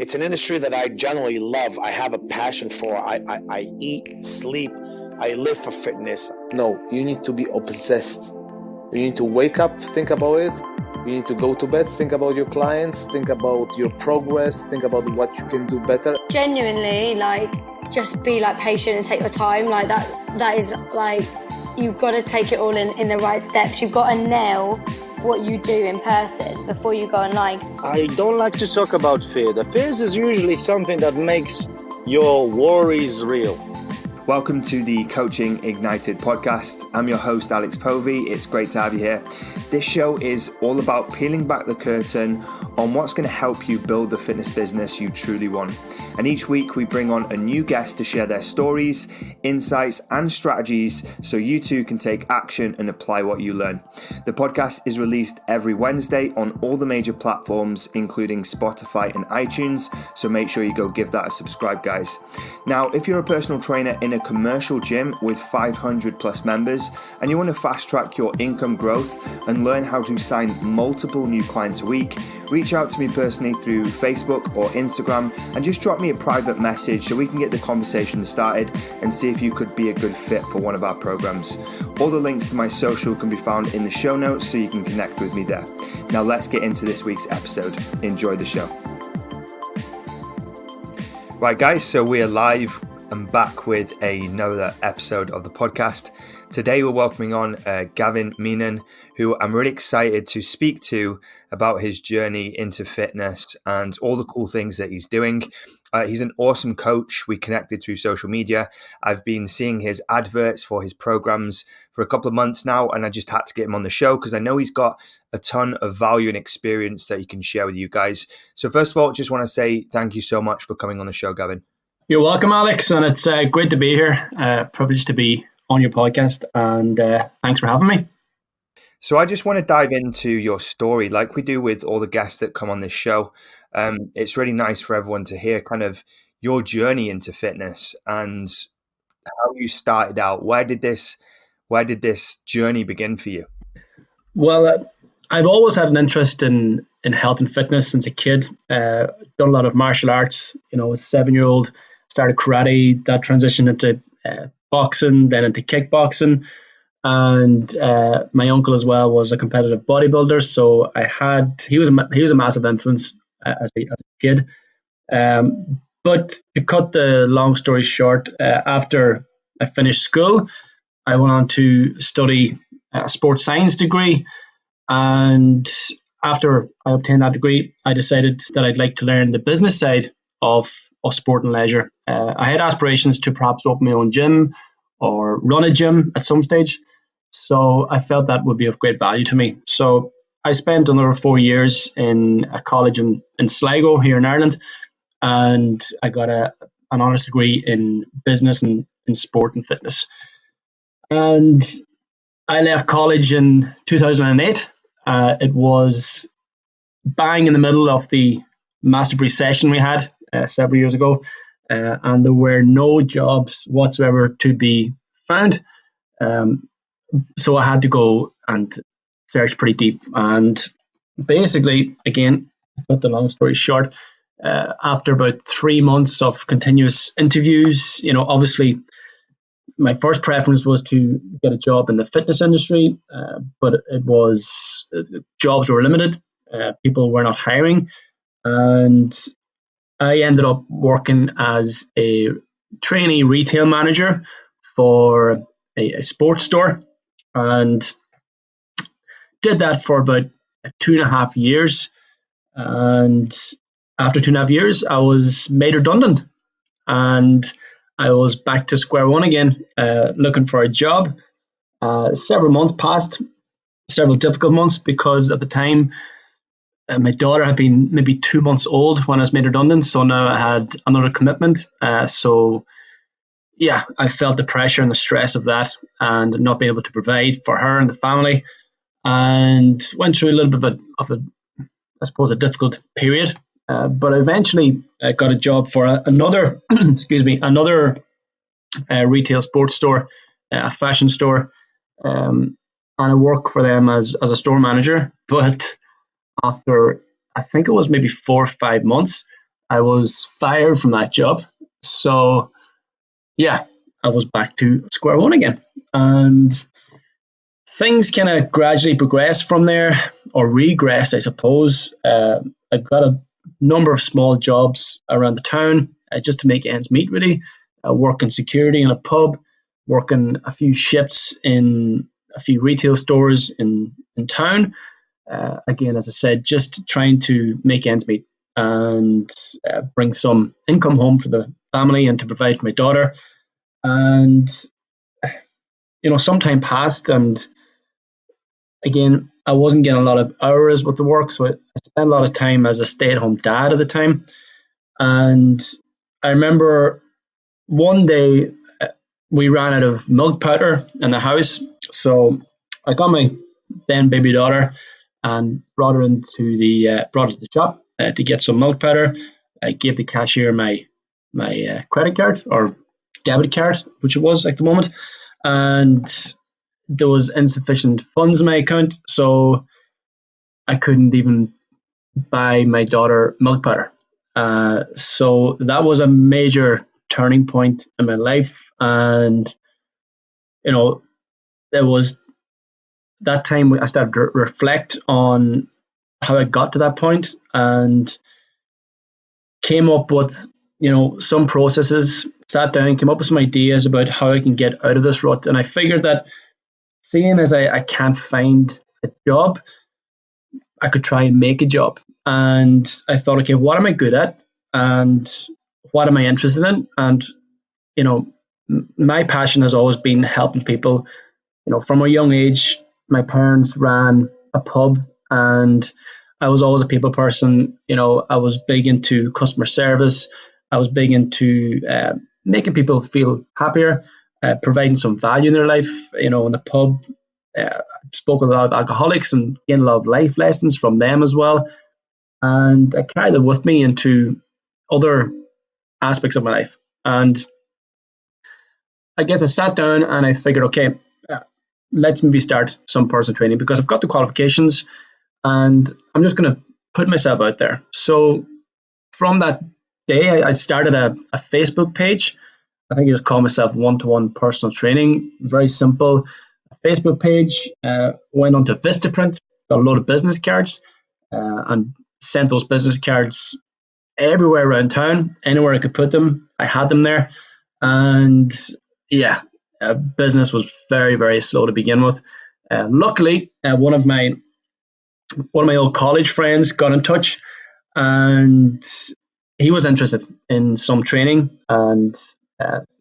It's an industry that I generally love. I have a passion for. I eat, sleep, I live for fitness. No, you need to be obsessed. You need to wake up, think about it. You need to go to bed, think about your clients, think about your progress, think about what you can do better. Genuinely, just be patient and take your time. That is you've got to take it all in the right steps. You've got to nail what you do in person before you go online. I don't like to talk about fear. The fears is usually something that makes your worries real. Welcome to the Coaching Ignited podcast. I'm your host, Alex Povey. It's great to have you here. This show is all about peeling back the curtain on what's going to help you build the fitness business you truly want. And each week we bring on a new guest to share their stories, insights, and strategies so you too can take action and apply what you learn. The podcast is released every Wednesday on all the major platforms, including Spotify and iTunes. So make sure you go give that a subscribe, guys. Now, if you're a personal trainer in a commercial gym with 500 plus members and you want to fast track your income growth and learn how to sign multiple new clients a week, reach out to me personally through Facebook or Instagram and just drop me a private message so we can get the conversation started and see if you could be a good fit for one of our programs. All the links to my social can be found in the show notes so you can connect with me there. Now let's get into this week's episode. Enjoy the show. Right guys, so we are live and back with another episode of the podcast. Today we're welcoming on Gavin Meenan, who I'm really excited to speak to about his journey into fitness and all the cool things that he's doing. He's an awesome coach. We connected through social media. I've been seeing his adverts for his programs for a couple of months now, and I just had to get him on the show because I know he's got a ton of value and experience that he can share with you guys. So first of all, just want to say thank you so much for coming on the show, Gavin. You're welcome, Alex, and it's great to be here. Privileged to be on your podcast, and thanks for having me. So I just want to dive into your story like we do with all the guests that come on this show. It's really nice for everyone to hear kind of your journey into fitness and how you started out. Where did this journey begin for you? Well, I've always had an interest in health and fitness since a kid. Done a lot of martial arts. As a 7-year-old, started karate. That transitioned into boxing, then into kickboxing. And my uncle as well was a competitive bodybuilder, so he was a massive influence as a kid. But to cut the long story short, after I finished school, I went on to study a sports science degree. And after I obtained that degree, I decided that I'd like to learn the business side of sport and leisure. I had aspirations to perhaps open my own gym or run a gym at some stage. So I felt that would be of great value to me. So I spent another 4 years in a college in Sligo here in Ireland, and I got an honours degree in business and in sport and fitness. And I left college in 2008. It was bang in the middle of the massive recession we had several years ago, and there were no jobs whatsoever to be found. So I had to go and search pretty deep. And basically, again, cut the long story short, after about 3 months of continuous interviews, obviously my first preference was to get a job in the fitness industry, but jobs were limited. People were not hiring. And I ended up working as a trainee retail manager for a sports store, and did that for about 2.5 years. And after 2.5 years, I was made redundant, and I was back to square one again, looking for a job. Several months passed, several difficult months, because at the time, my daughter had been maybe 2 months old when I was made redundant. So now I had another commitment. I felt the pressure and the stress of that and not being able to provide for her and the family, and went through a little bit of a difficult period. But eventually I got a job for another, another retail sports store, a fashion store, and I worked for them as a store manager. But after, I think it was maybe 4 or 5 months, I was fired from that job. So yeah, I was back to square one again. And things kind of gradually progressed from there, or regress, I suppose. I got a number of small jobs around the town just to make ends meet, really. Working security in a pub, working a few shifts in a few retail stores in town. Again, as I said, just trying to make ends meet and bring some income home for the family and to provide for my daughter. And, some time passed, and again, I wasn't getting a lot of hours with the work, so I spent a lot of time as a stay-at-home dad at the time. And I remember one day we ran out of milk powder in the house, so I got my then baby daughter and brought her into the shop to get some milk powder. I gave the cashier my credit card or debit card, which it was at the moment, and there was insufficient funds in my account, so I couldn't even buy my daughter milk powder. So that was a major turning point in my life, and it was that time I started to reflect on how I got to that point and came up with some processes. Sat down, came up with some ideas about how I can get out of this rut, and I figured that seeing as I can't find a job, I could try and make a job. And I thought, okay, what am I good at? And what am I interested in? And, my passion has always been helping people. From a young age, my parents ran a pub, and I was always a people person. I was big into customer service. I was big into making people feel happier, providing some value in their life. In the pub, spoke with a lot of alcoholics and gained a lot of life lessons from them as well. And I carried them with me into other aspects of my life. And I guess I sat down and I figured, okay, let's maybe start some personal training because I've got the qualifications and I'm just going to put myself out there. So from that day, I started a Facebook page. I think I just call myself one-to-one personal training. Very simple. A Facebook page. Went on to Vistaprint, got a load of business cards, and sent those business cards everywhere around town. Anywhere I could put them, I had them there. And yeah, business was very, very slow to begin with. Luckily, one of my old college friends got in touch, and he was interested in some training, and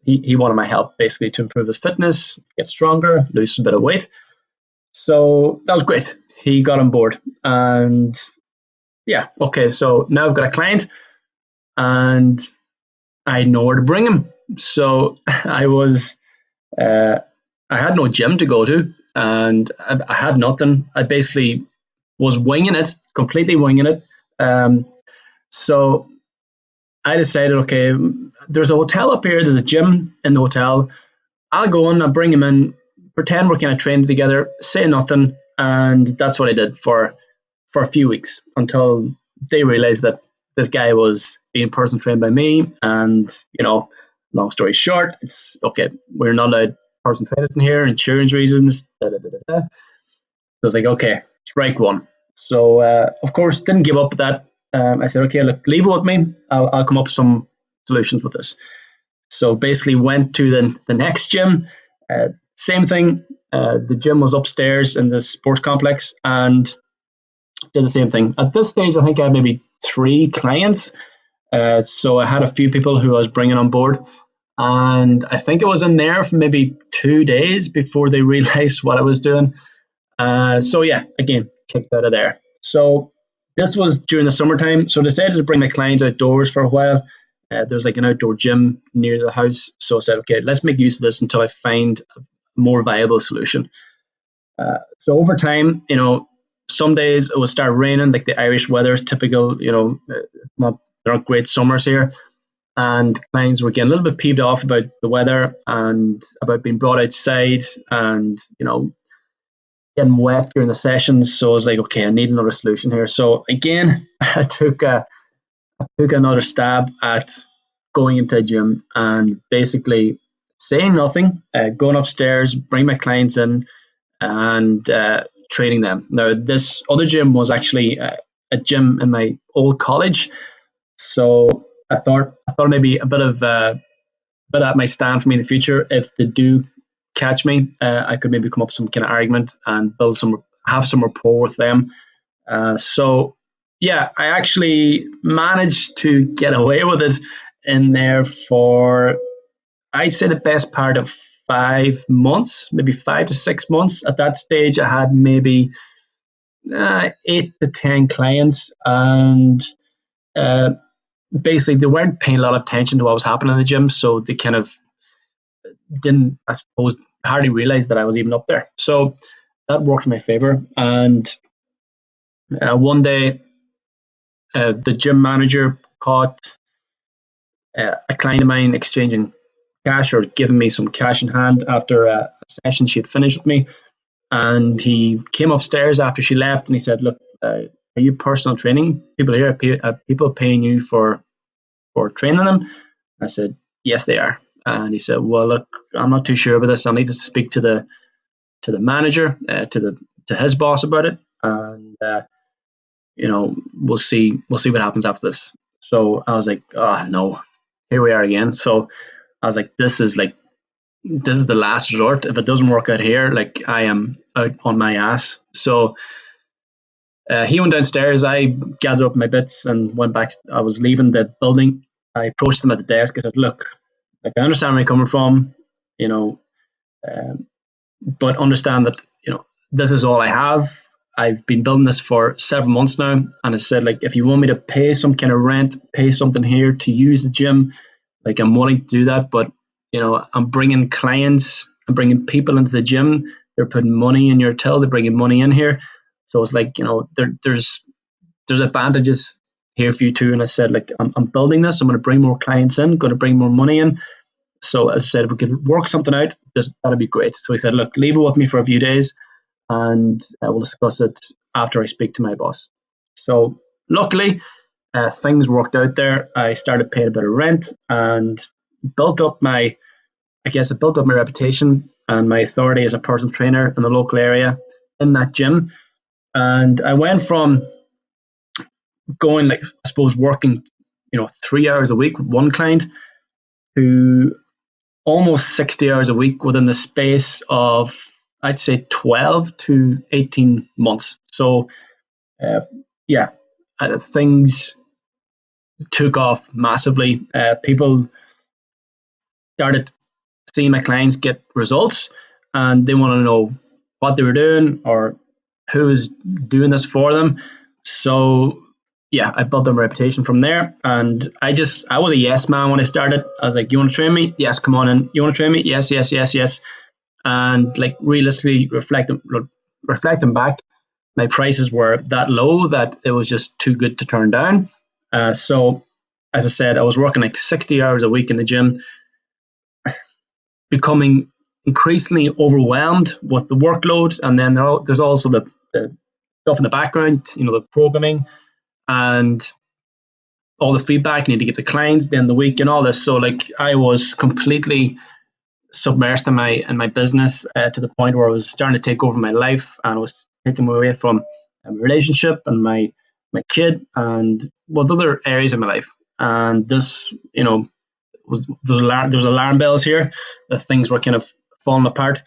he wanted my help basically to improve his fitness, get stronger, lose a bit of weight. So that was great. He got on board, and yeah, okay. So now I've got a client, and I had nowhere to bring him. So I had no gym to go to, and I had nothing. I basically was winging it, completely winging it. So I decided, okay, there's a hotel up here, there's a gym in the hotel. I'll go in, I'll bring him in, pretend we're kind of training together, say nothing, and that's what I did for a few weeks until they realized that this guy was being personal trained by me. And long story short, it's okay, we're not allowed personal trainers in here, insurance reasons. Da, da, da, da, da. So I was like, okay, strike one. So of course, didn't give up that. I said, okay, look, leave it with me. I'll come up with some solutions with this. So basically went to the next gym. Same thing. The gym was upstairs in the sports complex and did the same thing. At this stage, I think I had maybe 3 clients. So I had a few people who I was bringing on board. And I think I was in there for maybe 2 days before they realized what I was doing. So yeah, again, kicked out of there. So this was during the summertime. So I decided to bring my clients outdoors for a while. There's like an outdoor gym near the house. So I said, okay, let's make use of this until I find a more viable solution. So over time, some days it would start raining, like the Irish weather is typical, they're not great summers here. And clients were getting a little bit peeved off about the weather and about being brought outside and, getting wet during the sessions. So I was like, okay, I need another solution here. So again, I took a I took another stab at going into a gym and basically saying nothing, going upstairs, bring my clients in, and training them. Now, this other gym was actually a gym in my old college, so I thought maybe a bit of that might stand for me in the future. If they do catch me, I could maybe come up with some kind of argument and have some rapport with them. So yeah, I actually managed to get away with it in there for, I'd say, the best part of 5 months, maybe 5 to 6 months. At that stage, I had maybe 8 to 10 clients, and uh, basically they weren't paying a lot of attention to what was happening in the gym, so they kind of didn't, I suppose, hardly realize that I was even up there. So that worked in my favor. And one day, the gym manager caught a client of mine exchanging cash or giving me some cash in hand after a session she had finished with me. And he came upstairs after she left and he said, "Look, are you personal training people here? Are people paying you for training them?" I said, "Yes, they are." And he said, "Well, look, I'm not too sure about this. I'll need to speak to the manager, to his boss about it, and we'll see what happens after this." So I was like, "Oh no, here we are again." So I was like, "This is the last resort. If it doesn't work out here, like, I am out on my ass." So he went downstairs. I gathered up my bits and went back. I was leaving the building. I approached them at the desk. I said, "Look, like, I understand where you're coming from, you know, um, but understand that, this is all I have. I've been building this for 7 months now." And I said, like, if you want me to pay some kind of rent, pay something here to use the gym, like, I'm willing to do that. But, I'm bringing clients, I'm bringing people into the gym. They're putting money in your till. They're bringing money in here. So it's like, there's advantages here for you too. And I said, like, I'm building this. I'm going to bring more clients in, going to bring more money in. So as I said, if we could work something out, that'd be great. So he said, "Look, leave it with me for a few days, and we'll discuss it after I speak to my boss." So luckily, things worked out there. I started paying a bit of rent and built up my, I built up my reputation and my authority as a personal trainer in the local area in that gym. And I went from going, like, I suppose, working, 3 hours a week with one client to almost 60 hours a week within the space of, I'd say, 12 to 18 months. So, uh, yeah, things took off massively. People started seeing my clients get results, and they want to know what they were doing or who was doing this for them. So, yeah, I built up a reputation from there. And I was a yes man when I started. I was like, "You want to train me? Yes, come on in. You want to train me? Yes, yes, yes, yes." And, like, realistically reflecting back, my prices were that low that it was just too good to turn down. So, as I said, I was working like 60 hours a week in the gym, becoming increasingly overwhelmed with the workload. And then there's also the stuff in the background, the programming and all the feedback you need to give the clients, then the week and all this. So, like, I was completely submerged in my business, to the point where I was starting to take over my life, and I was taking away from my relationship and my kid and with other areas of my life. And this, there's alarm bells here that things were kind of falling apart.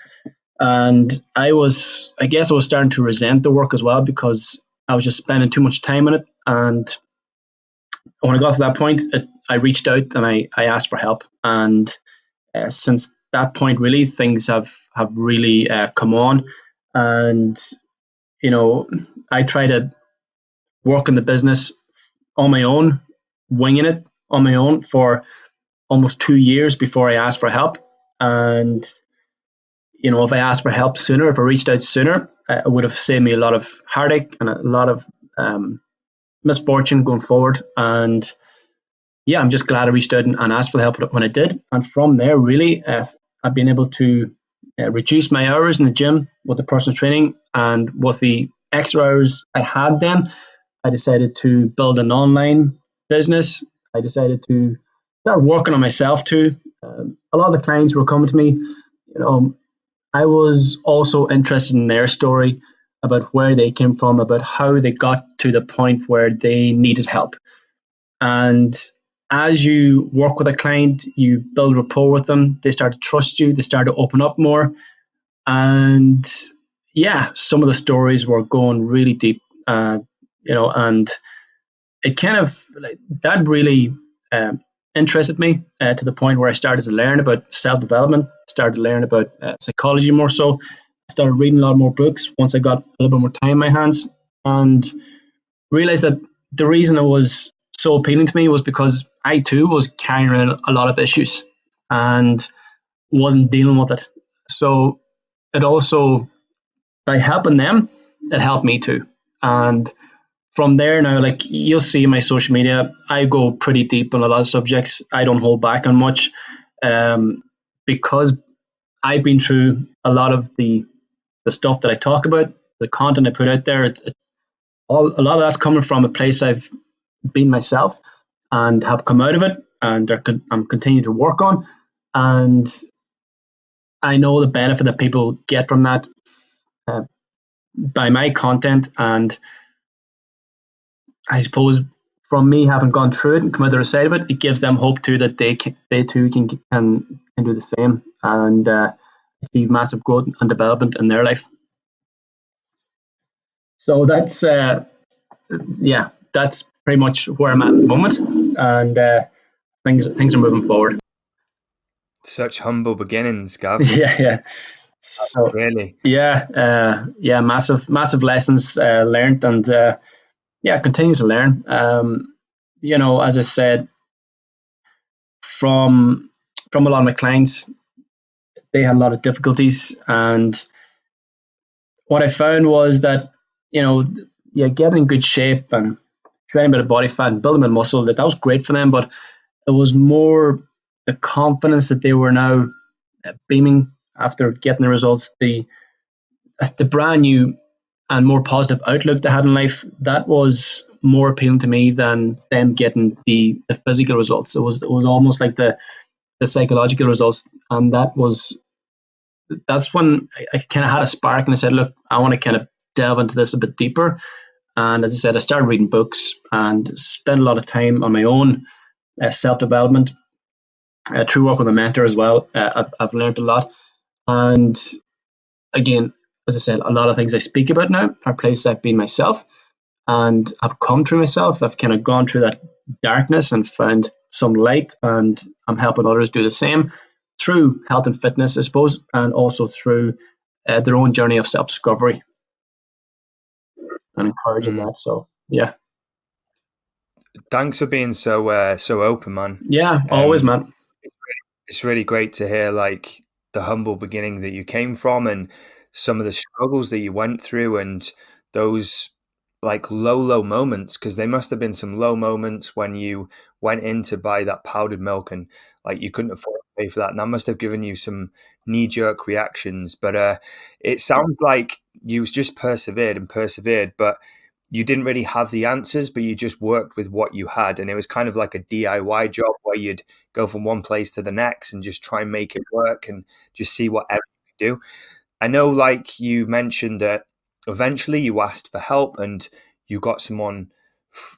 And I guess I was starting to resent the work as well, because I was just spending too much time on it. And when I got to that point, I reached out and I asked for help. And since that point, really, things have really come on. And, I try to work in the business on my own, winging it on my own for almost 2 years before I asked for help. And, if I asked for help sooner, if I reached out sooner, it would have saved me a lot of heartache and a lot of misfortune going forward. And yeah, I'm just glad I reached out and asked for help when I did. And from there, really, I've been able to reduce my hours in the gym with the personal training. And with the extra hours I had then, I decided to build an online business, I decided to start working on myself too. A lot of the clients were coming to me, I was also interested in their story, about where they came from, about how they got to the point where they needed help. And as you work with a client, you build rapport with them. They start to trust you. They start to open up more. And yeah, some of the stories were going really deep, and it kind of that really interested me to the point where I started to learn about self-development, started to learn about psychology more so. I started reading a lot more books once I got a little bit more time in my hands, and realized that the reason it was so appealing to me was because I too was carrying around a lot of issues and wasn't dealing with it. So it also, by helping them, it helped me too. And from there now, like you'll see my social media, I go pretty deep on a lot of subjects. I don't hold back on much, because I've been through a lot of the stuff that I talk about, the content I put out there. A lot of that's coming from a place I've been myself and have come out of it, and I'm continuing to work on. And I know the benefit that people get from that by my content, and I suppose from me having gone through it and come out the other side of it, it gives them hope too that they too can do the same and achieve massive growth and development in their life. So that's that's pretty much where I'm at the moment, and things are moving forward. Such humble beginnings, Gav. Yeah. So Really? massive lessons learned, and continue to learn. As I said, from a lot of my clients, they had a lot of difficulties, and what I found was that getting in good shape and training a bit of body fat and building a bit of muscle, that was great for them, but it was more the confidence that they were now beaming after getting the results, the brand new and more positive outlook they had in life, that was more appealing to me than them getting the physical results. It was almost like the psychological results, and that's when I kind of had a spark, and I said, look, I want to kind of delve into this a bit deeper. And as I said, I started reading books and spent a lot of time on my own self-development through work with a mentor as well. I've learned a lot, and again, as I said, a lot of things I speak about now are places I've been myself, and I've come through myself. I've kind of gone through that darkness and found some light, and I'm helping others do the same through health and fitness, I suppose, and also through their own journey of self-discovery and encouraging that. So, yeah. Thanks for being so open, man. Yeah, always, man. It's really great to hear like the humble beginning that you came from and some of the struggles that you went through and those like low moments, because there must have been some low moments when you went in to buy that powdered milk and like you couldn't afford to pay for that, and that must have given you some knee-jerk reactions. But it sounds like you just persevered, but you didn't really have the answers, but you just worked with what you had, and it was kind of like a DIY job where you'd go from one place to the next and just try and make it work and just see whatever you do. I know, like you mentioned, that eventually you asked for help and you got someone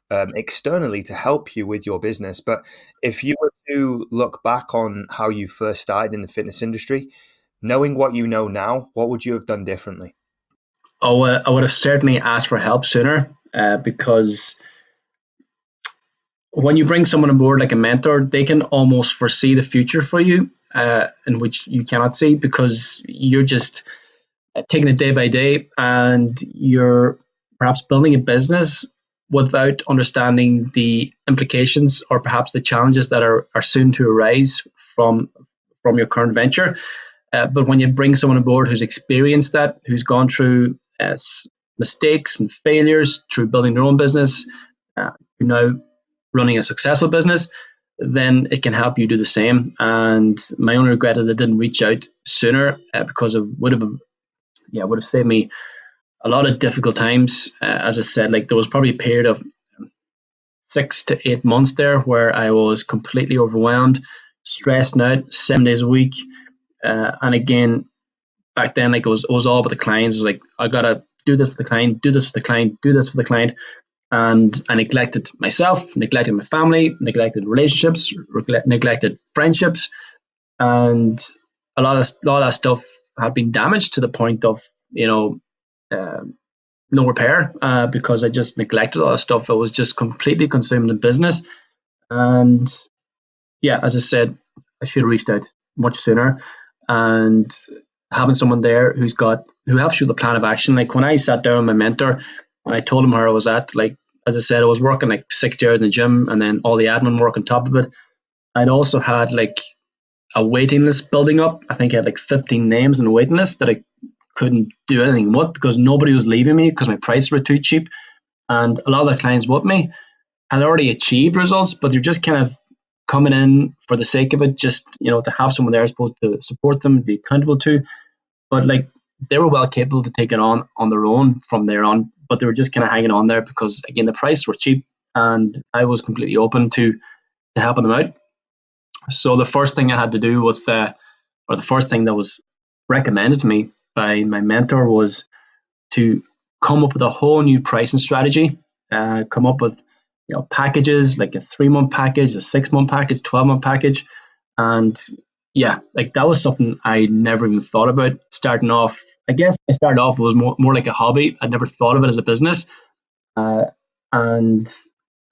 externally to help you with your business. But if you were to look back on how you first started in the fitness industry, knowing what you know now, what would you have done differently? Oh, I would have certainly asked for help sooner, because when you bring someone on board like a mentor, they can almost foresee the future for you, in which you cannot see, because you're just taking it day by day, and you're perhaps building a business without understanding the implications or perhaps the challenges that are soon to arise from your current venture. But when you bring someone on board who's experienced that, who's gone through mistakes and failures through building their own business, who now running a successful business, then it can help you do the same. And my only regret is I didn't reach out sooner, because it would have saved me a lot of difficult times. As I said, like there was probably a period of 6 to 8 months there where I was completely overwhelmed, stressed out 7 days a week. And again, back then, like it was all about the clients. It was like, I gotta do this for the client, do this for the client, do this for the client. And I neglected myself, neglected my family, neglected relationships, neglected friendships, and a lot of that stuff had been damaged to the point of uh, no repair, because I just neglected all that stuff. I was just completely consumed in business, and yeah, as I said, I should have reached out much sooner. And having someone there who helps you with the plan of action. Like when I sat down with my mentor and I told him where I was at, like as I said, I was working like 60 hours in the gym and then all the admin work on top of it. I'd also had like a waiting list building up. I think I had like 15 names on a waiting list that I couldn't do anything with because nobody was leaving me because my prices were too cheap. And a lot of the clients with me had already achieved results, but they're just kind of coming in for the sake of it, just to have someone there supposed to support them, be accountable to. But like they were well capable to take it on their own from there on, but they were just kind of hanging on there because again the prices were cheap, and I was completely open to helping them out. So the first thing I had to do with, or the first thing that was recommended to me by my mentor was to come up with a whole new pricing strategy. Come up with packages like a 3-month package, a 6-month package, 12-month package, and yeah, like that was something I never even thought about starting off. I guess I started off, it was more like a hobby. I never thought of it as a business, and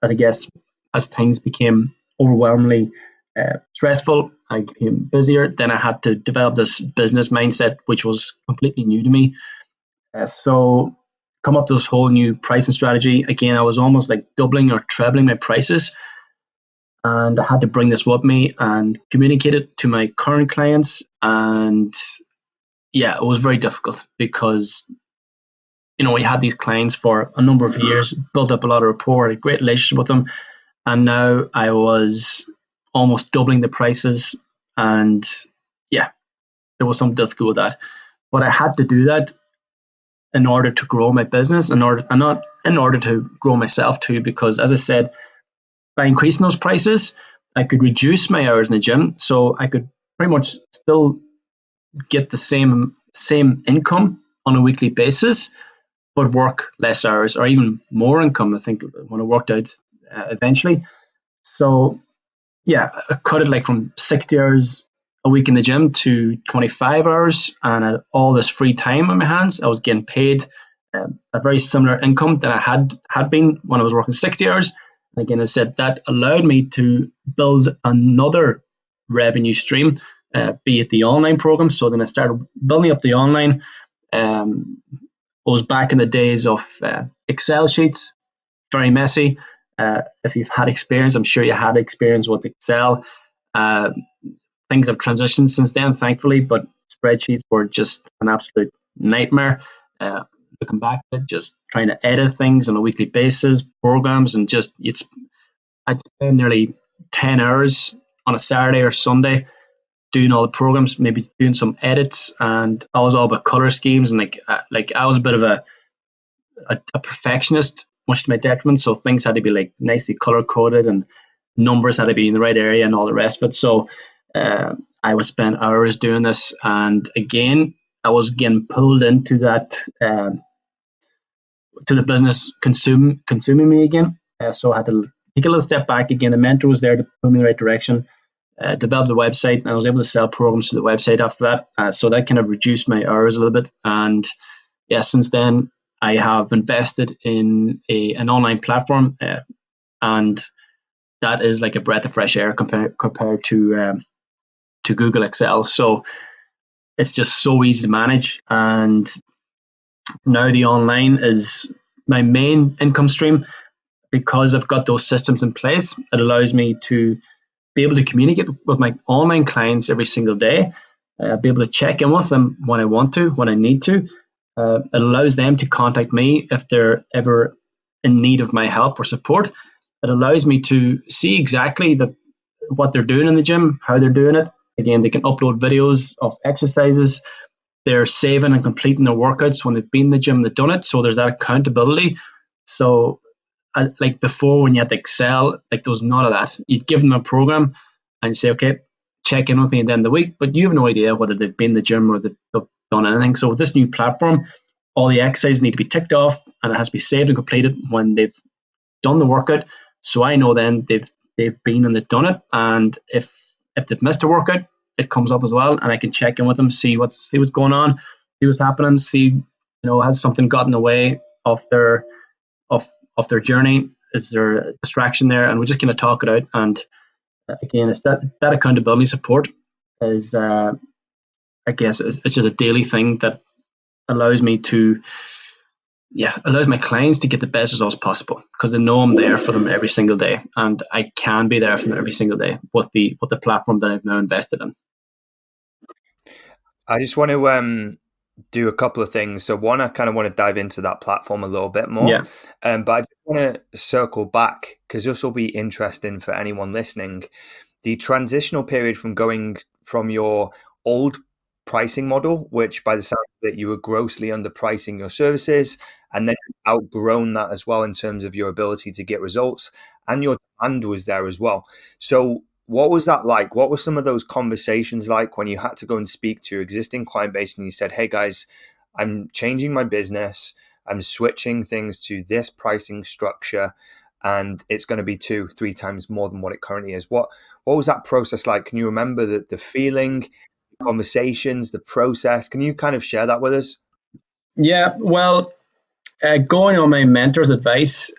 I guess as things became overwhelmingly stressful, I became busier. Then I had to develop this business mindset, which was completely new to me. So come up with this whole new pricing strategy. Again, I was almost like doubling or trebling my prices. And I had to bring this with me and communicate it to my current clients. And yeah, it was very difficult because, we had these clients for a number of years, built up a lot of rapport, a great relationship with them. And now I was almost doubling the prices. And yeah, there was some difficulty with that. But I had to do that in order to grow my business, and not in order to grow myself too, because as I said, by increasing those prices, I could reduce my hours in the gym, so I could pretty much still get the same income on a weekly basis, but work less hours or even more income, I think, when I worked out eventually. So yeah, I cut it like from 60 hours a week in the gym to 25 hours, and I had all this free time on my hands. I was getting paid a very similar income that I had been when I was working 60 hours. And again, as I said, that allowed me to build another revenue stream, be it the online program. So then I started building up the online. It was back in the days of Excel sheets, very messy. If you've had experience, I'm sure you had experience with Excel. Things have transitioned since then, thankfully, but spreadsheets were just an absolute nightmare. Looking back at it, just trying to edit things on a weekly basis, programs, and I'd spend nearly 10 hours on a Saturday or Sunday doing all the programs, maybe doing some edits, and I was all about color schemes, and like I was a bit of a perfectionist, much to my detriment. So things had to be like nicely color coded, and numbers had to be in the right area, and all the rest of it. So I would spend hours doing this, and again, I was getting pulled into that, to the business consuming me again. So I had to take a little step back again. The mentor was there to put me in the right direction. Develop the website, and I was able to sell programs to the website after that. So that kind of reduced my hours a little bit. And yeah, since then I have invested in an online platform, and that is like a breath of fresh air compared to Google Excel. So it's just so easy to manage, and now the online is my main income stream because I've got those systems in place. It allows me to be able to communicate with my online clients every single day, be able to check in with them when I want to, when I need to. It allows them to contact me if they're ever in need of my help or support. It allows me to see exactly what they're doing in the gym, how they're doing it. Again, they can upload videos of exercises. They're saving and completing their workouts when they've been in the gym, they've done it. So there's that accountability. So like before when you had Excel, like there was none of that. You'd give them a program and you say, okay, check in with me at the end of the week, but you have no idea whether they've been to the gym or they've done anything. So with this new platform, all the exercises need to be ticked off and it has to be saved and completed when they've done the workout. So I know then they've been and they've done it. And if they've missed a workout, it comes up as well, and I can check in with them, see what's going on, see what's happening, see, has something gotten in the way of their journey? Is there a distraction there? And we're just going to talk it out. And again, it's that accountability support is, I guess, it's just a daily thing that allows me to, allows my clients to get the best results possible, because they know I'm there for them every single day, and I can be there for them every single day with the platform that I've now invested in. I just want to do a couple of things. So one, I kind of want to dive into that platform a little bit more. Yeah. But I just want to circle back, because this will be interesting for anyone listening. The transitional period from going from your old pricing model, which by the sound of it, you were grossly underpricing your services, and then outgrown that as well in terms of your ability to get results, and your demand was there as well. So what was that like? What were some of those conversations like when you had to go and speak to your existing client base and you said, hey guys, I'm changing my business, I'm switching things to this pricing structure, and it's going to be 2-3 times more than what it currently is? What was that process like? Can you remember the feeling, the conversations, the process? Can you kind of share that with us? Yeah, well, going on my mentor's advice,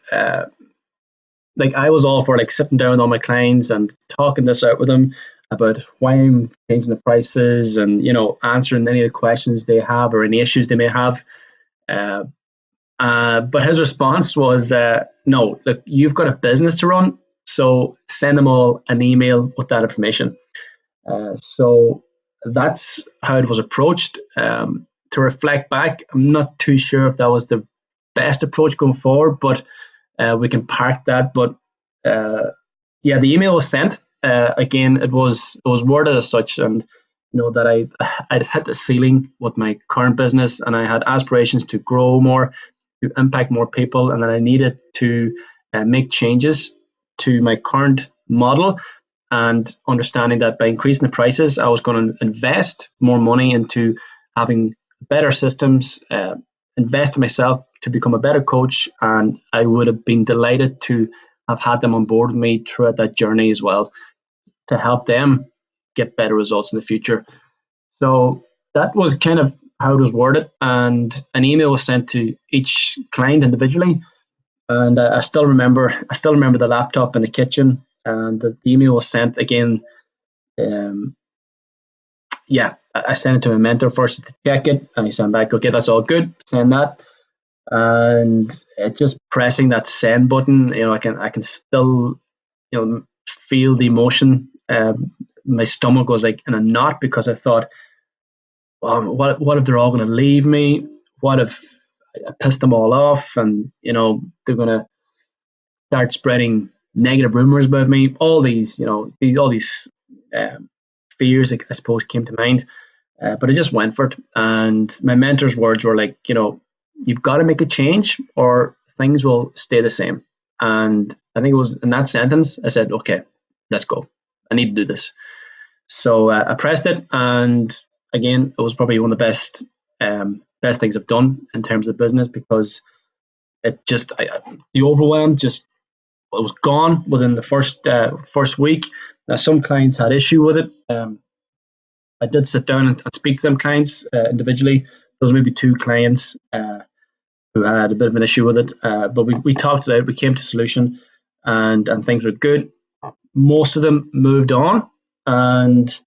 like I was all for like sitting down with all my clients and talking this out with them about why I'm changing the prices, and answering any of the questions they have or any issues they may have. But his response was, no, look, you've got a business to run, so send them all an email with that information. So that's how it was approached. To reflect back, I'm not too sure if that was the best approach going forward, but we can park that. But the email was sent. Again, it was worded as such, and that I'd hit the ceiling with my current business, and I had aspirations to grow more, to impact more people, and that I needed to make changes to my current model, and understanding that by increasing the prices, I was going to invest more money into having better systems, invest in myself to become a better coach, and I would have been delighted to have had them on board with me throughout that journey as well, to help them get better results in the future. So that was kind of how it was worded, and an email was sent to each client individually. And I still remember the laptop in the kitchen, and the email was sent again. I sent it to my mentor first to check it, and he sent back, okay, that's all good, send that. And just pressing that send button, I can still, feel the emotion. My stomach was like in a knot, because I thought, what if they're all going to leave me? What if I pissed them all off, and they're going to start spreading negative rumors about me? All these fears, I suppose, came to mind. But I just went for it. And my mentor's words were like, you've got to make a change or things will stay the same. And I think it was in that sentence, I said, okay, let's go. I need to do this. So I pressed it. And again, it was probably one of the best things I've done in terms of business, because it just, the overwhelm just, it was gone within the first week. Now, some clients had issue with it. I did sit down and speak to them clients individually. There was maybe 2 clients who had a bit of an issue with it, but we talked it out. We came to a solution, and things were good. Most of them moved on, and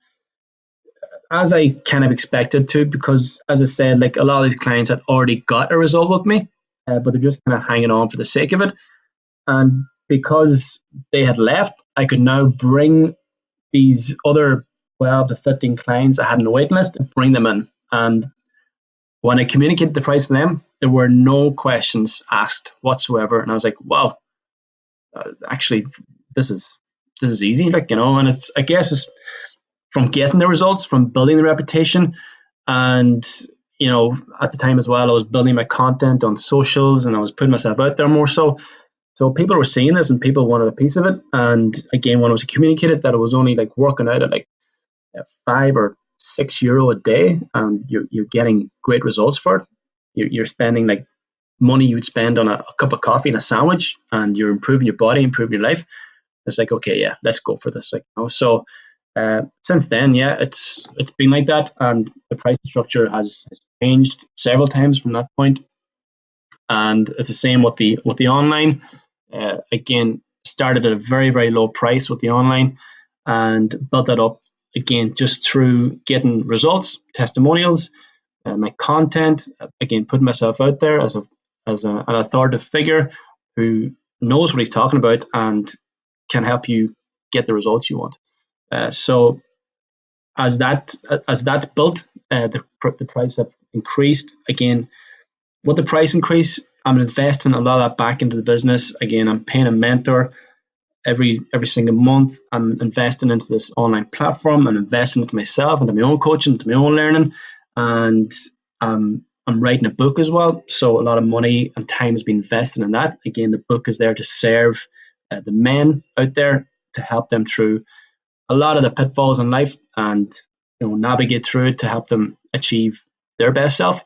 as I kind of expected to, because as I said, like a lot of these clients had already got a result with me, but they're just kind of hanging on for the sake of it. And because they had left, I could now bring these other 12 to 15 clients I had on the waiting list and bring them in. And when I communicated the price to them, there were no questions asked whatsoever. And I was like, wow, actually, this is easy, and it's, I guess, it's from getting the results, from building the reputation. And, at the time as well, I was building my content on socials, and I was putting myself out there more so. So people were seeing this and people wanted a piece of it. And again, when it was communicated that it was only like working out at like €5 or €6 a day, and you're getting great results for it. You're spending like money you would spend on a cup of coffee and a sandwich, and you're improving your body, improving your life. It's like, okay, yeah, let's go for this. Like, you know, so since then, yeah, it's been like that, and the pricing structure has changed several times from that point. And it's the same with the online. Again, started at a very, very low price with the online, and built that up again just through getting results, testimonials, my content. Again, putting myself out there as an authoritative figure who knows what he's talking about and can help you get the results you want. So as that's built, the price have increased. Again, with the price increase, I'm investing a lot of that back into the business. Again, I'm paying a mentor every single month. I'm investing into this online platform. I'm investing into myself, into my own coaching, into my own learning, and I'm writing a book as well. So a lot of money and time has been invested in that. Again, the book is there to serve the men out there, to help them through a lot of the pitfalls in life, and navigate through it to help them achieve their best self.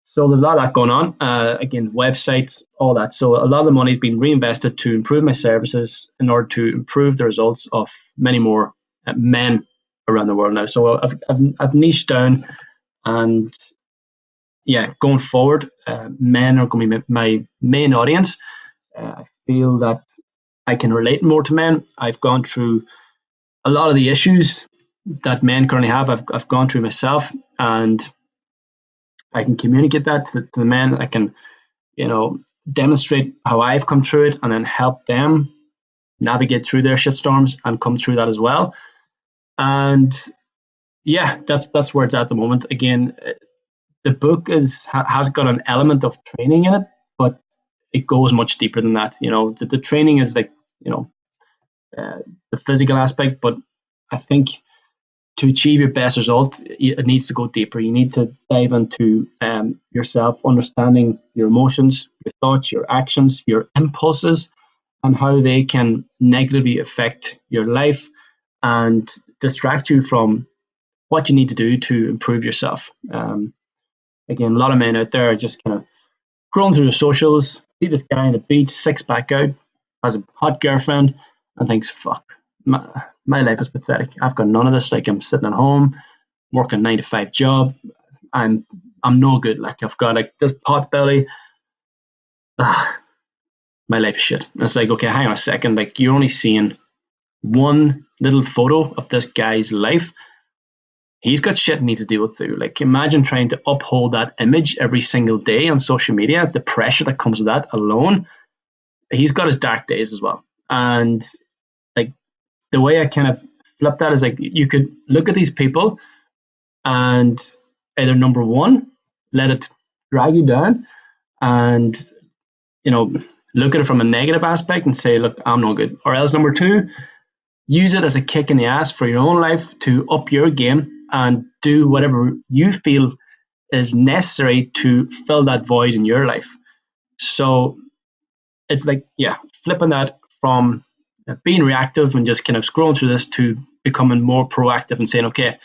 So there's a lot of that going on. Again, websites, all that. So a lot of the money has been reinvested to improve my services in order to improve the results of many more men around the world now. So I've niched down, and yeah, going forward, men are going to be my main audience. I feel that I can relate more to men. I've gone through a lot of the issues that men currently have. I've gone through myself, and I can communicate that to the men. I can, demonstrate how I've come through it, and then help them navigate through their shitstorms and come through that as well. And yeah, that's where it's at the moment. Again, the book has got an element of training in it, but it goes much deeper than that. The training is like, the physical aspect, but I think to achieve your best result, it needs to go deeper. You need to dive into yourself, understanding your emotions, your thoughts, your actions, your impulses, and how they can negatively affect your life and distract you from what you need to do to improve yourself. Again, a lot of men out there are just kind of scrolling through the socials, see this guy on the beach, six pack out, has a hot girlfriend, and thinks, fuck, my life is pathetic. I've got none of this. Like, I'm sitting at home, working 9 to 5 job. I'm no good. Like, I've got like this pot belly. My life is shit. And it's like, okay, hang on a second. Like, you're only seeing one little photo of this guy's life. He's got shit he needs to deal with too. Like, imagine trying to uphold that image every single day on social media. The pressure that comes with that alone. He's got his dark days as well. And like, the way I kind of flip that is like, you could look at these people and either, number one, let it drag you down and, look at it from a negative aspect and say, look, I'm no good. Or else, number two, use it as a kick in the ass for your own life to up your game and do whatever you feel is necessary to fill that void in your life. So it's like, yeah, flipping that from being reactive and just kind of scrolling through this to becoming more proactive and saying, okay,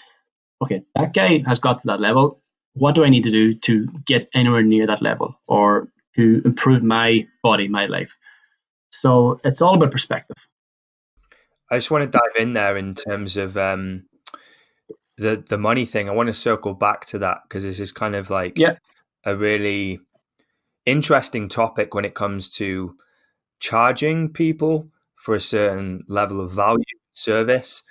that guy has got to that level. What do I need to do to get anywhere near that level or to improve my body, my life? So it's all about perspective. I just want to dive in there in terms of the money thing. I want to circle back to that because this is kind of like a really interesting topic when it comes to charging people for a certain level of value service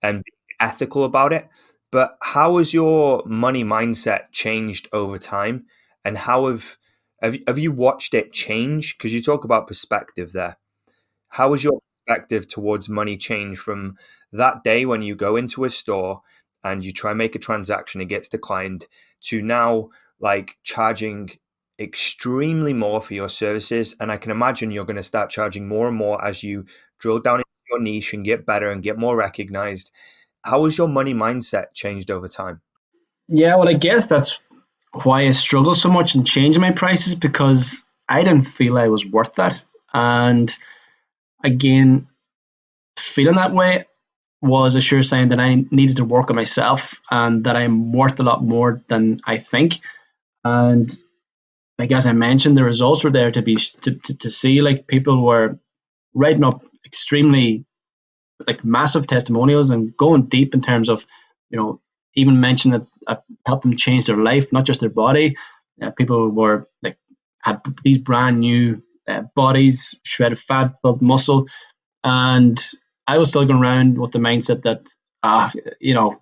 and being ethical about it. But how has your money mindset changed over time, and how have you watched it change? Because you talk about perspective there. How has your perspective towards money change from that day when you go into a store and you try and make a transaction, it gets declined, to now like charging extremely more for your services? And I can imagine you're going to start charging more and more as you drill down into your niche and get better and get more recognized. How has your money mindset changed over time? Yeah, well, I guess that's why I struggle so much in changing my prices, because I didn't feel I was worth that. And again, feeling that way was a sure sign that I needed to work on myself and that I'm worth a lot more than I think. And like as I mentioned, the results were there to see. Like people were writing up extremely like massive testimonials and going deep in terms of, even mention that I've helped them change their life, not just their body. People were like had these brand new bodies, shredded fat, built muscle, and I was still going around with the mindset that you know,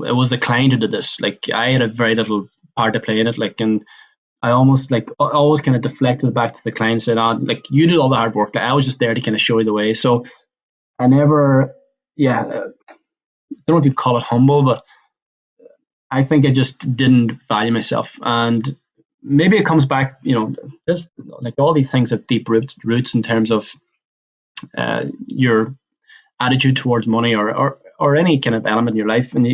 it was the client who did this. Like I had a very little part to play in it. Like, and I always kind of deflected back to the client and said, like you did all the hard work. Like, I was just there to kind of show you the way. So I never, I don't know if you call it humble, but I think I just didn't value myself. And maybe it comes back, this like all these things have deep roots in terms of your attitude towards money or any kind of element in your life. And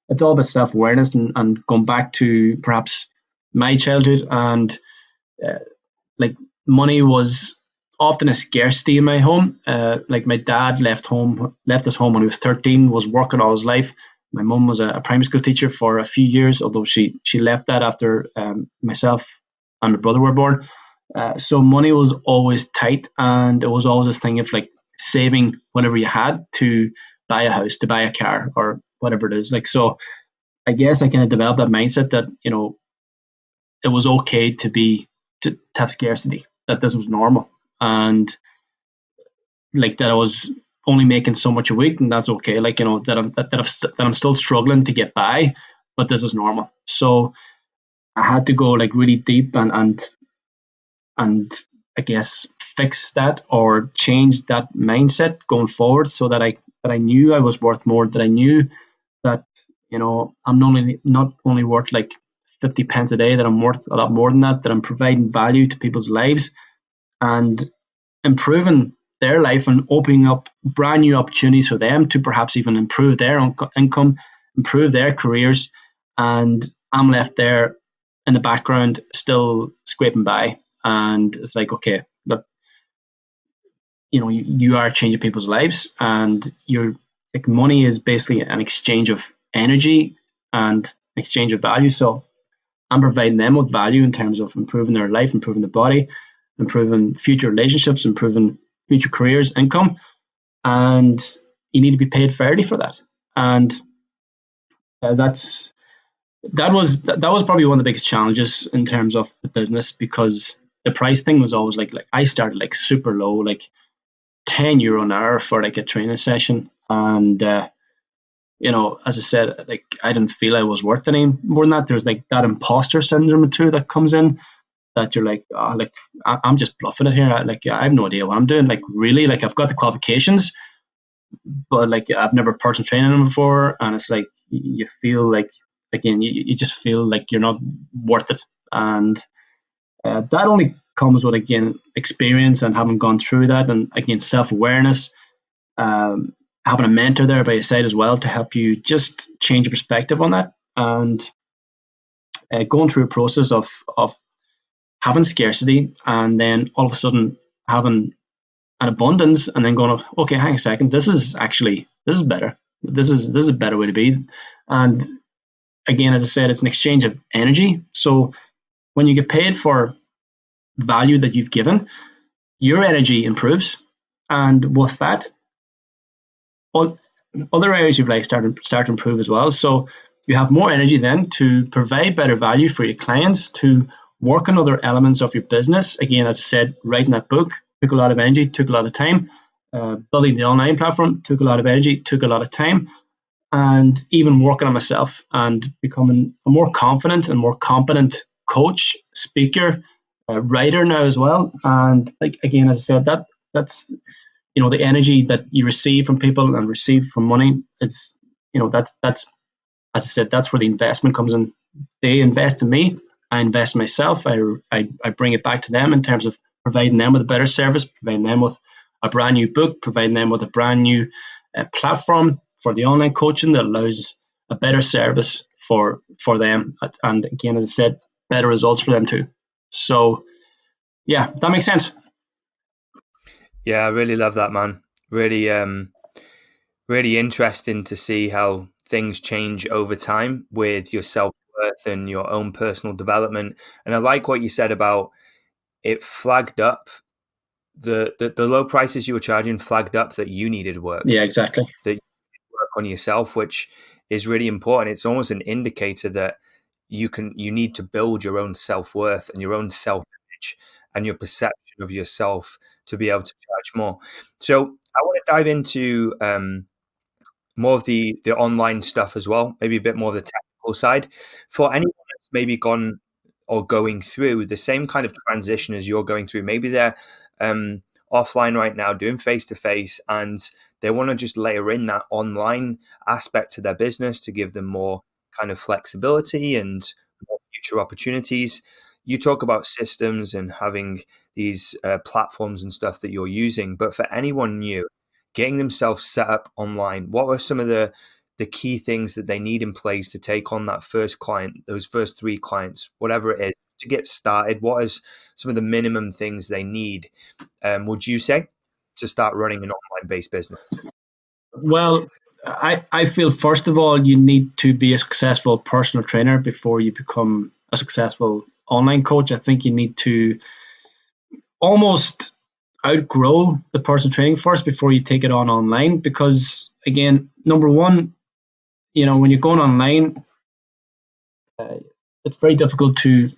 it's all about self-awareness and going back to perhaps my childhood and like money was often a scarcity in my home. Like my dad left us home when he was 13, was working all his life. My mum was a primary school teacher for a few years, although she left that after myself and my brother were born. So money was always tight, and it was always this thing of like saving whenever you had to buy a house, to buy a car, or whatever it is. Like, so I guess I kind of developed that mindset that, it was okay to have scarcity, that this was normal, and like that I was only making so much a week, and that's okay. Like, that I'm still struggling to get by, but this is normal. So I had to go like really deep and I guess fix that or change that mindset going forward, so that I knew I was worth more. That I knew that I'm not only worth like 50 pence a day. That I'm worth a lot more than that. That I'm providing value to people's lives and improving their life and opening up brand new opportunities for them to perhaps even improve their income, improve their careers, and I'm left there in the background still scraping by. And it's like, okay, look, you are changing people's lives, and you're like, money is basically an exchange of energy and exchange of value. So I'm providing them with value in terms of improving their life, improving their body, improving future relationships, improving future careers, income, and you need to be paid fairly for that. And that was probably one of the biggest challenges in terms of the business, because the price thing was always like I started like super low, like €10 an hour for like a training session, and as I said, like I didn't feel I was worth any more than that. There's like that imposter syndrome too that comes in, that you're like, oh, like I'm just bluffing it here. I have no idea what I'm doing. Like really, like I've got the qualifications, but like I've never personal training them before, and it's like you feel like, again, you just feel like you're not worth it. And that only comes with, again, experience and having gone through that, and again, self-awareness, having a mentor there by your side as well to help you just change your perspective on that, and going through a process of having scarcity and then all of a sudden having an abundance, and then going, okay, hang a second, this is better. This is a better way to be. And again, as I said, it's an exchange of energy. So when you get paid for value that you've given, your energy improves, and with that, all other areas of life start to improve as well. So you have more energy then to provide better value for your clients, to work on other elements of your business. Again, as I said, writing that book took a lot of energy, took a lot of time. Building the online platform took a lot of energy, took a lot of time. And even working on myself and becoming a more confident and more competent coach, speaker, writer now as well. And like, again, as I said, that's the energy that you receive from people and receive from money. It's that's as I said, that's where the investment comes in. They invest in me, I invest in myself. I bring it back to them in terms of providing them with a better service, providing them with a brand new book, providing them with a brand new platform for the online coaching that allows a better service for them. And again, as I said, better results for them too. So Yeah, that makes sense. Yeah, I really love that, man. Really, really interesting to see how things change over time with your self-worth and your own personal development. And I like what you said about it flagged up the low prices you were charging flagged up that you needed work, Yeah, exactly. that you needed work on yourself, which is really important. It's almost an indicator that you need to build your own self-worth and your own self-image and your perception of yourself to be able to charge more. So I want to dive into more of the online stuff as well, maybe a bit more of the technical side. For anyone that's maybe gone or going through the same kind of transition as you're going through, maybe they're offline right now doing face to face, and they want to just layer in that online aspect to their business to give them more kind of flexibility and more future opportunities. You talk about systems and having these platforms and stuff that you're using, but for anyone new getting themselves set up online, what are some of the key things that they need in place to take on that first client, those first 3 clients, whatever it is, to get started? What is some of the minimum things they need, would you say, to start running an online based business? Well, I feel first of all you need to be a successful personal trainer before you become a successful online coach. I think you need to almost outgrow the personal training first before you take it on online, because again, number one, when you're going online, uh, it's very difficult to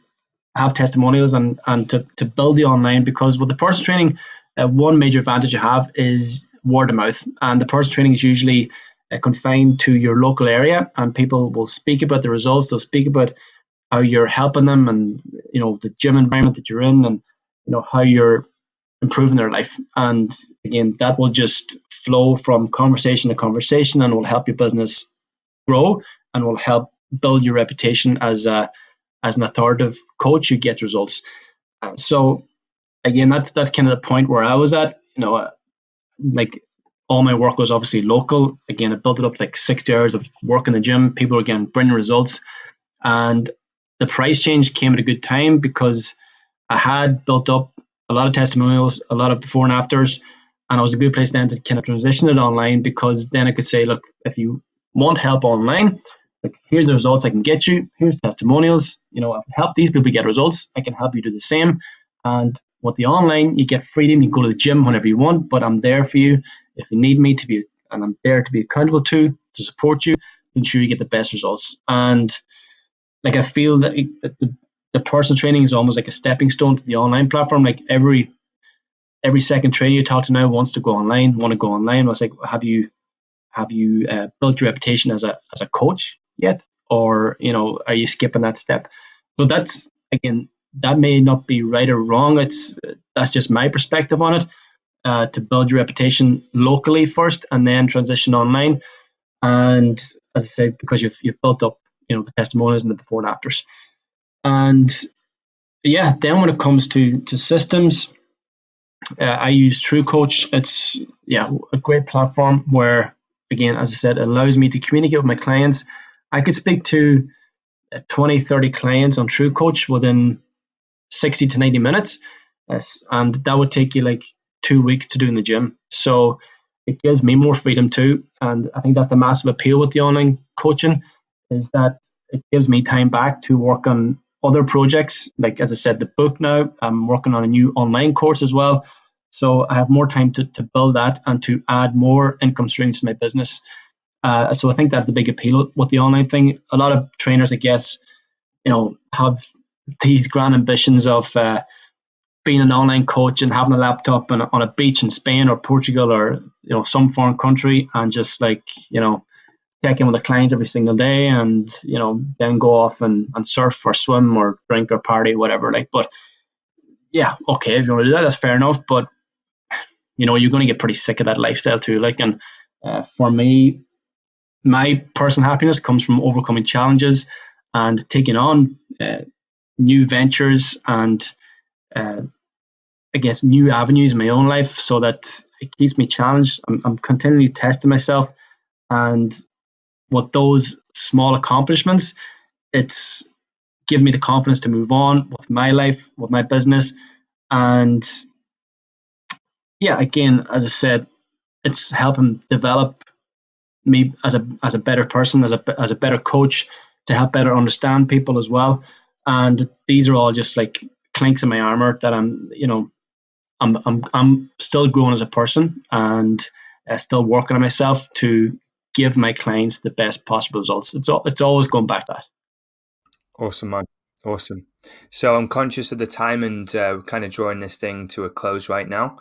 have testimonials and to build the online, because with the personal training, one major advantage you have is word of mouth, and the personal training is usually confined to your local area, and people will speak about the results, they'll speak about how you're helping them, and the gym environment that you're in, and how you're improving their life. And again, that will just flow from conversation to conversation and will help your business grow and will help build your reputation as an authoritative coach. You get results. So again, that's kind of the point where I was at. Like all my work was obviously local. Again, I built it up like 60 hours of work in the gym. People were again bringing results, and the price change came at a good time because I had built up a lot of testimonials, a lot of before and afters, and it was a good place then to kind of transition it online, because then I could say, look, if you want help online, like here's the results I can get you. Here's testimonials. I've helped these people get results. I can help you do the same. And with the online, you get freedom. You go to the gym whenever you want, but I'm there for you if you need me to be, and I'm there to be accountable to support you, to ensure you get the best results. And like I feel that the personal training is almost like a stepping stone to the online platform. Like every second trainer you talk to now wants to go online, want to go online. I was like, have you built your reputation as a coach yet, or are you skipping that step? But that's, again, that may not be right or wrong. That's just my perspective on it. To build your reputation locally first and then transition online. And as I said, because you've built up the testimonials and the before and afters. And yeah, then when it comes to systems, I use TrueCoach. It's a great platform where, again, as I said, it allows me to communicate with my clients. I could speak to 20, 30 clients on TrueCoach within 60 to 90 minutes. And that would take you like 2 weeks to do in the gym. So it gives me more freedom too. And I think that's the massive appeal with the online coaching, is that it gives me time back to work on other projects. Like, as I said, the book now, I'm working on a new online course as well. So I have more time to build that and to add more income streams to my business. So I think that's the big appeal with the online thing. A lot of trainers, I guess, have these grand ambitions of being an online coach and having a laptop on a beach in Spain or Portugal or some foreign country, and just like check in with the clients every single day, and then go off and surf or swim or drink or party, whatever. But yeah, okay, if you want to do that, that's fair enough. But you're going to get pretty sick of that lifestyle too. And for me, my personal happiness comes from overcoming challenges and taking on new ventures and I guess new avenues in my own life, so that it keeps me challenged. I'm continually testing myself, and with those small accomplishments, it's given me the confidence to move on with my life, with my business, And yeah, again, as I said, it's helping develop me as a better person, as a better coach, to help better understand people as well. And these are all just like clinks in my armor that I'm still growing as a person, and still working on myself to give my clients the best possible results. It's always going back to that. Awesome, man. Awesome. So I'm conscious of the time and kind of drawing this thing to a close right now.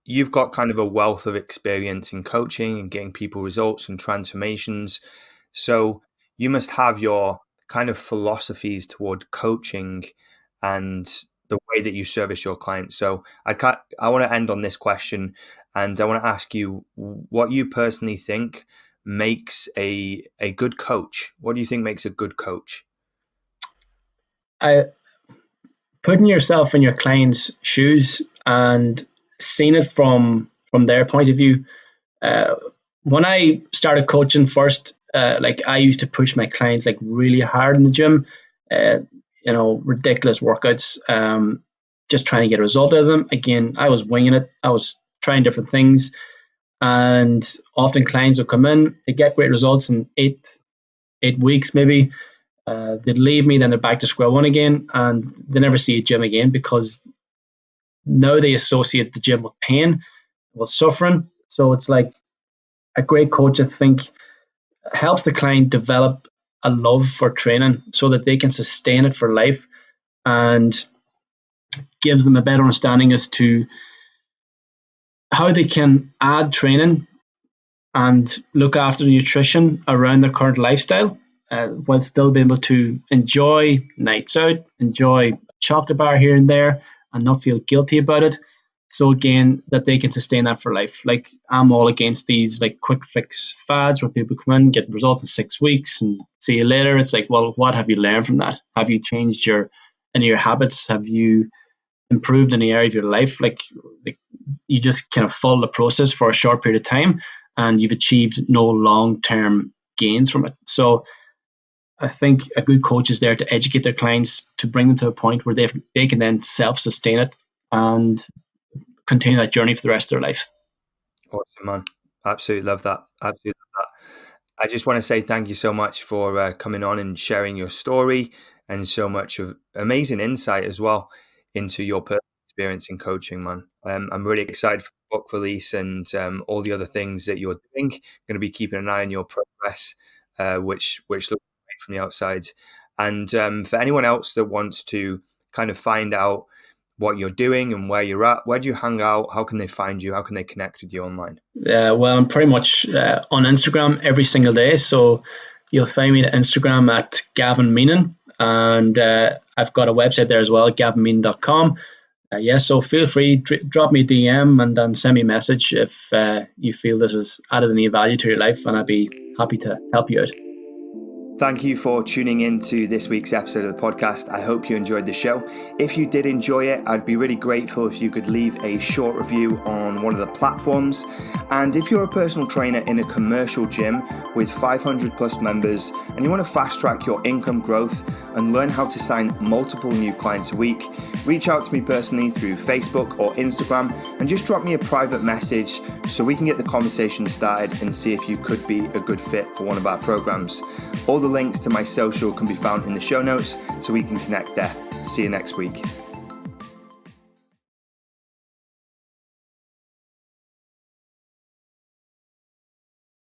You've got kind of a wealth of experience in coaching and getting people results and transformations. So you must have your kind of philosophies toward coaching and the way that you service your clients. So I want to end on this question, and I want to ask you what you personally think makes a good coach. What do you think makes a good coach? Putting yourself in your client's shoes and seeing it from their point of view. When I started coaching first, like I used to push my clients like really hard in the gym, ridiculous workouts, just trying to get a result out of them. Again, I was winging it. I was trying different things, and often clients would come in, they get great results in eight weeks maybe. They'd leave me, then they're back to square one again, and they never see a gym again, because now they associate the gym with pain, with suffering. So it's like a great coach, I think, helps the client develop a love for training so that they can sustain it for life, and gives them a better understanding as to how they can add training and look after the nutrition around their current lifestyle, while still being able to enjoy nights out, enjoy a chocolate bar here and there, and not feel guilty about it. So again, that they can sustain that for life. Like, I'm all against these like quick fix fads where people come in, get results in 6 weeks, and see you later. It's like, well, what have you learned from that? Have you changed any of your habits? Have you improved any area of your life? Like you just kind of follow the process for a short period of time, and you've achieved no long-term gains from it. So I think a good coach is there to educate their clients, to bring them to a point where they can then self-sustain it and continue that journey for the rest of their life. Awesome, man. Absolutely love that. Absolutely love that. I just want to say thank you so much for coming on and sharing your story, and so much of amazing insight as well into your personal experience in coaching, man. I'm really excited for the book release and all the other things that you're doing. Going to be keeping an eye on your progress, which looks great from the outside. And for anyone else that wants to kind of find out what you're doing and where you're at, where do you hang out? How can they find you? How can they connect with you online? Well, I'm pretty much on Instagram every single day. So you'll find me on Instagram at Gavin Meenan. And I've got a website there as well, gavinmeenan.com. So feel free, drop me a DM and then send me a message if you feel this has added any value to your life, and I'd be happy to help you out. Thank you for tuning in to this week's episode of the podcast. I hope you enjoyed the show. If you did enjoy it, I'd be really grateful if you could leave a short review on one of the platforms. And if you're a personal trainer in a commercial gym with 500 plus members and you want to fast track your income growth and learn how to sign multiple new clients a week, reach out to me personally through Facebook or Instagram and just drop me a private message so we can get the conversation started and see if you could be a good fit for one of our programs. All the links to my social can be found in the show notes, so we can connect there. See you next week.